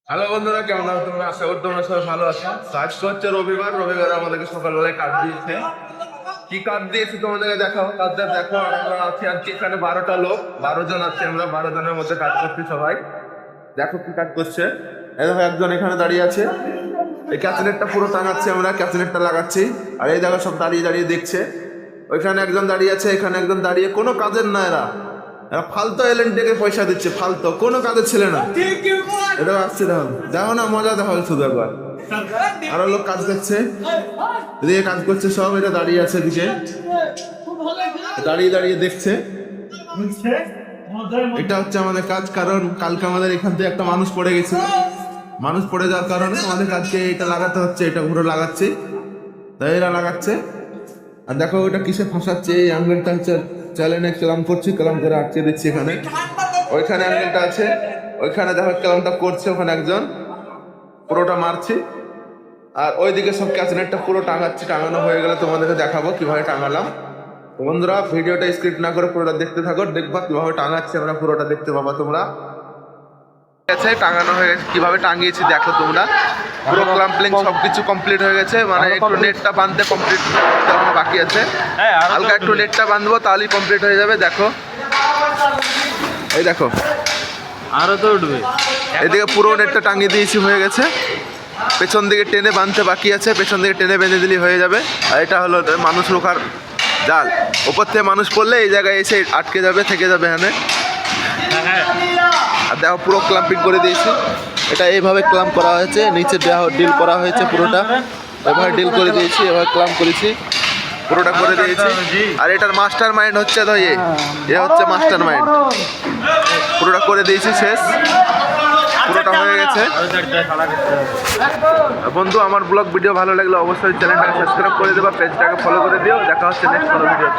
Hello বন্ধুরা, কেমন আছো তোমরা? আশা করি তোমরা সবাই ভালো আছো। আজকে হচ্ছে রবিবার। আমাদেরকে সকালবেলায় কাজ দিয়েছে। কি কাজ দিয়েছে তোমাদেরকে দেখাও। কাজটা দেখো। আর আমরা আছি আজকে এখানে 12টা লোক, 12 জন আছি আমরা। 12 জনের মধ্যে কাজ করছি সবাই। দেখো কি কাজ করছে। এই দেখো একজন এখানে দাঁড়িয়ে আছে। এই ক্যাচনেটটা পুরো টাঙাচ্ছি আমরা, ক্যাচনেটটা লাগাচ্ছি। আর এই দেখো সব দাঁড়িয়ে দাঁড়িয়ে দেখছে। ওইখানে একজন দাঁড়িয়ে আছে, এখানে একজন দাঁড়িয়ে। কোনো কাজের না এরা, এরা ফালতু এলেন ডেকে পয়সা দিচ্ছে। ফালতু কোনো কাজের ছেলে না। এটা আসছে, দেখো দেখো না, মজা দেখো শুধু একবার। আরো লোক কাজ করছে, এদিকে কাজ করছে সব। এটা দাঁড়িয়ে আছে এদিকে, দাঁড়িয়ে দাঁড়িয়ে দেখছে। এটা হচ্ছে আমাদের কাজ, কারণ কালকে আমাদের এখান থেকে একটা মানুষ পড়ে গেছে। মানুষ পড়ে যাওয়ার কারণে আমাদের কাজকে এটা লাগাতে হচ্ছে। এটা পুরো লাগাচ্ছি, তাই এরা লাগাচ্ছে। আর দেখো ওটা কিসে ফাঁসাচ্ছে। এই অ্যাঙ্গেলটা হচ্ছে চ্যালেঞ্জে ক্লাম করছি, ক্লাম করে আটকে দিচ্ছি এখানে। ওইখানে অ্যাঙ্গেলটা আছে, ওইখানে দেখো ক্লামটা করছে। ওখানে একজন পুরোটা মারছি। আর ওইদিকে সব ক্যাচনেটটা পুরো টাঙাচ্ছি। টাঙানো হয়ে গেলে তোমাদেরকে দেখাবো কিভাবে টাঙালাম। তো বন্ধুরা, ভিডিওটা স্কিপ না করে পুরোটা দেখতে থাকো। দেখবা কিভাবে টাঙাচ্ছি আমরা, পুরোটা দেখতে পাবা তোমরা। টাঙানো হয়ে গেছে, কিভাবে টাঙিয়েছি দেখো তোমরা। পুরো ক্লাম্পলিং সবকিছু কমপ্লিট হয়ে গেছে। মানে একটু নেটটা বাঁধতে কমপ্লিট বাকি আছে। হালকা একটু নেটটা বাঁধবো, তাহলেই কমপ্লিট হয়ে যাবে। দেখো এই দেখো, আরো তো উঠবে। এদিকে পুরো নেটটা টাঙিয়ে দিয়েছি, হয়ে গেছে। পেছন দিকে টেনে বাঁধতে বাকি আছে, পেছন দিকে টেনে বেঁধে দিলেই হয়ে যাবে। আর এটা হলো মানুষ রোখার জাল। ওপর থেকে মানুষ পড়লে এই জায়গায় এসে আটকে যাবে, থেকে যাবে এখানে। আর দেখো পুরো ক্লাম্পিং করে দিয়েছি। এটা এইভাবে ক্লাম্প করা হয়েছে, নিচে ডিল করা হয়েছে পুরোটা। এভাবে ডিল করে দিয়েছি, এভাবে ক্লাম্প করেছি, পুরোটা করে দিয়েছি। আর এটার মাস্টার মাইন্ড হচ্ছে তো এ হচ্ছে মাস্টার মাইন্ড। পুরোটা করে দিয়েছি, শেষ। পুরোটা হয়ে গেছে। বন্ধু, আমার ব্লগ ভিডিও ভালো লাগলে অবশ্যই চ্যানেলটাকে সাবস্ক্রাইব করে দেবা, পেজটাকে ফলো করে দিও। দেখা হচ্ছে নেক্সট কোনো ভিডিও।